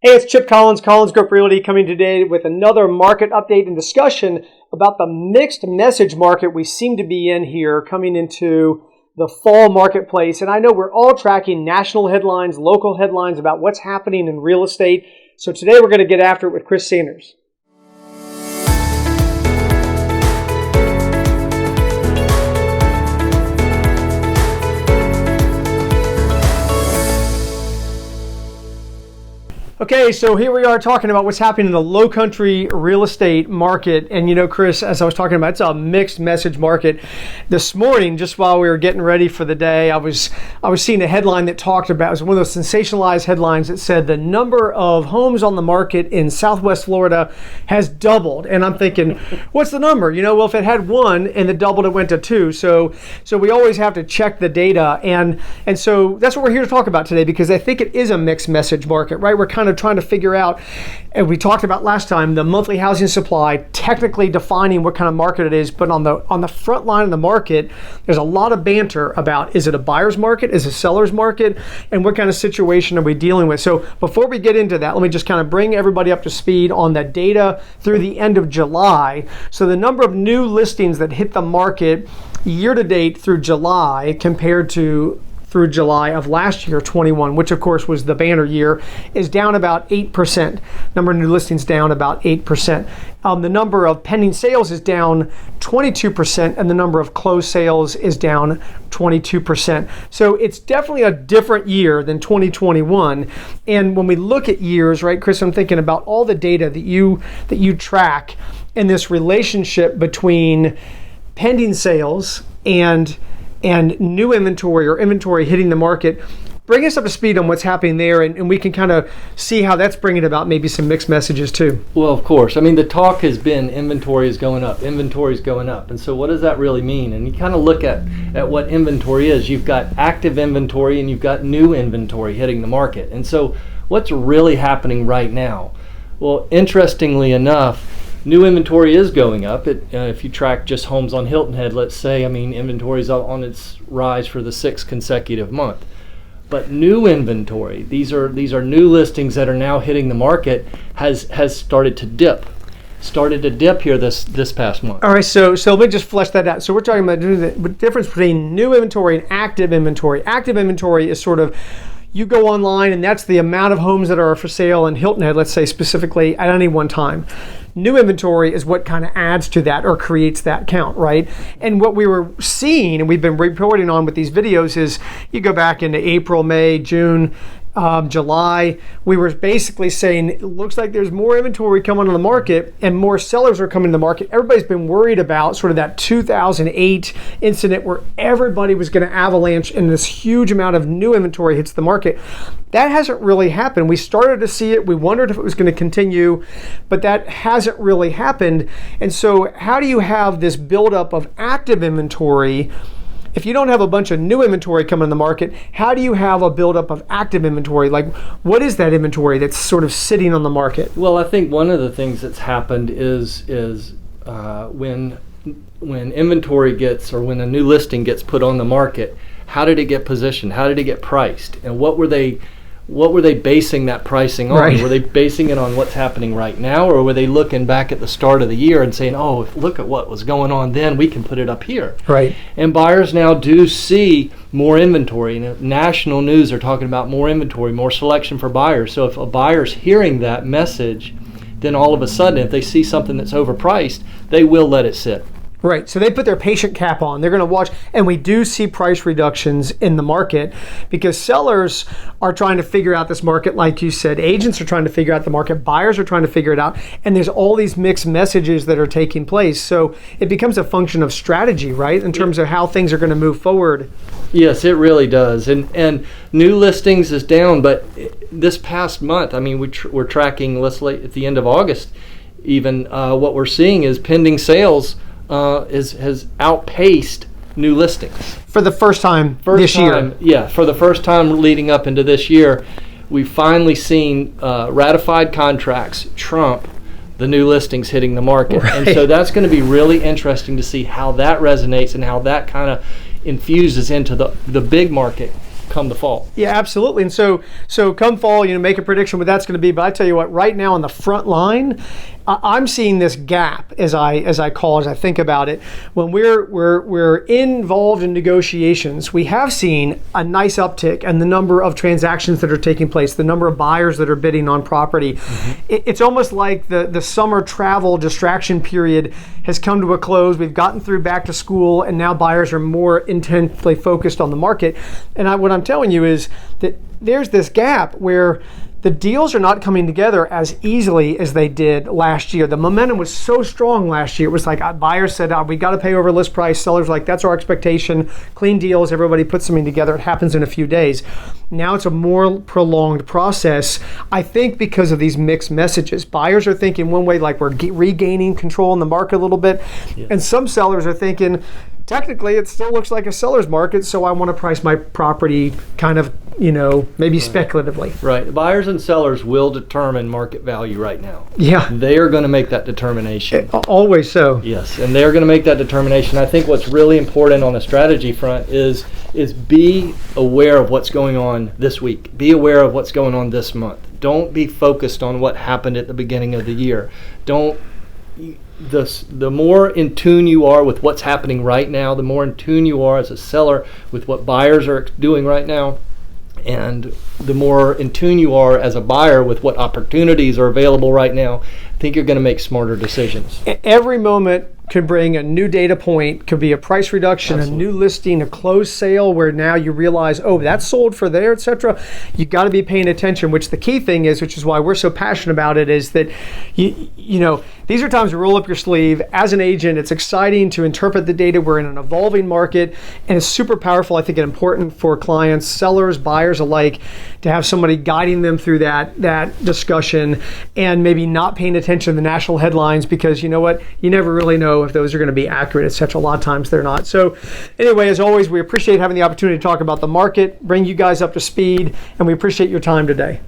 Hey, it's Chip Collins, Collins Group Realty, coming today with another market update and discussion about the mixed message market we seem to be in here coming into the fall marketplace. And I know we're all tracking national headlines, local headlines about what's happening in real estate. So today we're going to get after it with Chris Sanders. Okay, so here we are talking about what's happening in the low country real estate market. And you know, Chris, as I was talking about, it's a mixed message market. This morning, just while we were getting ready for the day, I was seeing a headline that talked about, it was one of those sensationalized headlines that said the number of homes on the market in Southwest Florida has doubled. And I'm thinking, what's the number? You know, well, if it had one and it doubled, it went to two. So we always have to check the data. And so that's what we're here to talk about today, because I think it is a mixed message market, right? We're kind of trying to figure out, and we talked about last time, the monthly housing supply, technically defining what kind of market it is. But on the front line of the market, there's a lot of banter about, is it a buyer's market, is it a seller's market, and what kind of situation are we dealing with? So before we get into that, let me just kind of bring everybody up to speed on the data through the end of July. So the number of new listings that hit the market year to date through July compared to through July of last year, 21, which of course was the banner year, is down about 8%. Number of new listings down about 8%. The number of pending sales is down 22%, and the number of closed sales is down 22%. So it's definitely a different year than 2021. And when we look at years, right, Chris, I'm thinking about all the data that you track in this relationship between pending sales and new inventory or inventory hitting the market. Bring us up to speed on what's happening there, and we can kind of see how that's bringing about maybe some mixed messages too. Well, of course. I mean, the talk has been inventory is going up, inventory is going up. And so what does that really mean? And you kind of look at what inventory is. You've got active inventory and you've got new inventory hitting the market. And so what's really happening right now? Well, interestingly enough, new inventory is going up. If you track just homes on Hilton Head, let's say, I mean, inventory is on its rise for the 6th consecutive month. But new inventory, these are new listings that are now hitting the market, has started to dip. Started to dip here this past month. All right, so let me just flesh that out. So we're talking about the difference between new inventory and active inventory. Active inventory is sort of, you go online and that's the amount of homes that are for sale in Hilton Head, let's say specifically at any one time. New inventory is what kind of adds to that or creates that count, right? And what we were seeing, and we've been reporting on with these videos, is you go back into April, May, June, July, we were basically saying it looks like there's more inventory coming on the market and more sellers are coming to the market. Everybody's been worried about sort of that 2008 incident where everybody was going to avalanche and this huge amount of new inventory hits the market. That hasn't really happened. We started to see it. We wondered if it was going to continue, but that hasn't really happened. And so how do you have this buildup of active inventory? If you don't have a bunch of new inventory coming in the market, how do you have a buildup of active inventory? Like, what is that inventory that's sort of sitting on the market? Well, I think one of the things that's happened is when inventory gets, or when a new listing gets put on the market, how did it get positioned? How did it get priced? And what were they basing that pricing on? Right. Were they basing it on what's happening right now, or were they looking back at the start of the year and saying, oh, look at what was going on then, we can put it up here? Right. And buyers now do see more inventory. And national news are talking about more inventory, more selection for buyers. So if a buyer's hearing that message, then all of a sudden, if they see something that's overpriced, they will let it sit. Right, so they put their patient cap on. They're going to watch, and we do see price reductions in the market because sellers are trying to figure out this market, like you said. Agents are trying to figure out the market. Buyers are trying to figure it out, and there's all these mixed messages that are taking place. So it becomes a function of strategy, right, in terms of how things are going to move forward. Yes, it really does. And new listings is down, but this past month, I mean, we're tracking, let's say at the end of August, even what we're seeing is pending sales has outpaced new listings. For the first time this year. Yeah, for the first time leading up into this year, we've finally seen ratified contracts trump the new listings hitting the market. Right. And so that's going to be really interesting to see how that resonates and how that kind of infuses into the big market come the fall. Yeah, absolutely. And so come fall, make a prediction what that's going to be. But I tell you what, right now on the front line, I'm seeing this gap as I think about it. When we're involved in negotiations, we have seen a nice uptick in the number of transactions that are taking place, the number of buyers that are bidding on property. Mm-hmm. It's almost like the summer travel distraction period has come to a close. We've gotten through back to school, and now buyers are more intensely focused on the market. And what I'm telling you is that there's this gap where the deals are not coming together as easily as they did last year. The momentum was so strong last year. It was like buyers said, we got to pay over list price. Sellers were like, that's our expectation. Clean deals, everybody puts something together. It happens in a few days. Now it's a more prolonged process, I think, because of these mixed messages. Buyers are thinking one way, like we're regaining control in the market a little bit. Yeah. And some sellers are thinking, technically, it still looks like a seller's market, so I want to price my property kind of, maybe speculatively. Right. Buyers and sellers will determine market value right now. Yeah. They are going to make that determination. Always so. Yes, and they're going to make that determination. I think what's really important on the strategy front is be aware of what's going on this week. Be aware of what's going on this month. Don't be focused on what happened at the beginning of the year. The more in tune you are with what's happening right now, the more in tune you are as a seller with what buyers are doing right now, and the more in tune you are as a buyer with what opportunities are available right now, I think you're going to make smarter decisions. Every moment could bring a new data point, could be a price reduction, Absolutely. A new listing, a closed sale where now you realize, that's sold for there, etc. You got to be paying attention, which the key thing is, which is why we're so passionate about it, is that these are times to roll up your sleeve. As an agent, it's exciting to interpret the data. We're in an evolving market, and it's super powerful, I think, and important for clients, sellers, buyers alike, to have somebody guiding them through that discussion and maybe not paying attention to the national headlines, because you know what? You never really know if those are going to be accurate, etc. A lot of times they're not. So anyway, as always, we appreciate having the opportunity to talk about the market, bring you guys up to speed, and we appreciate your time today.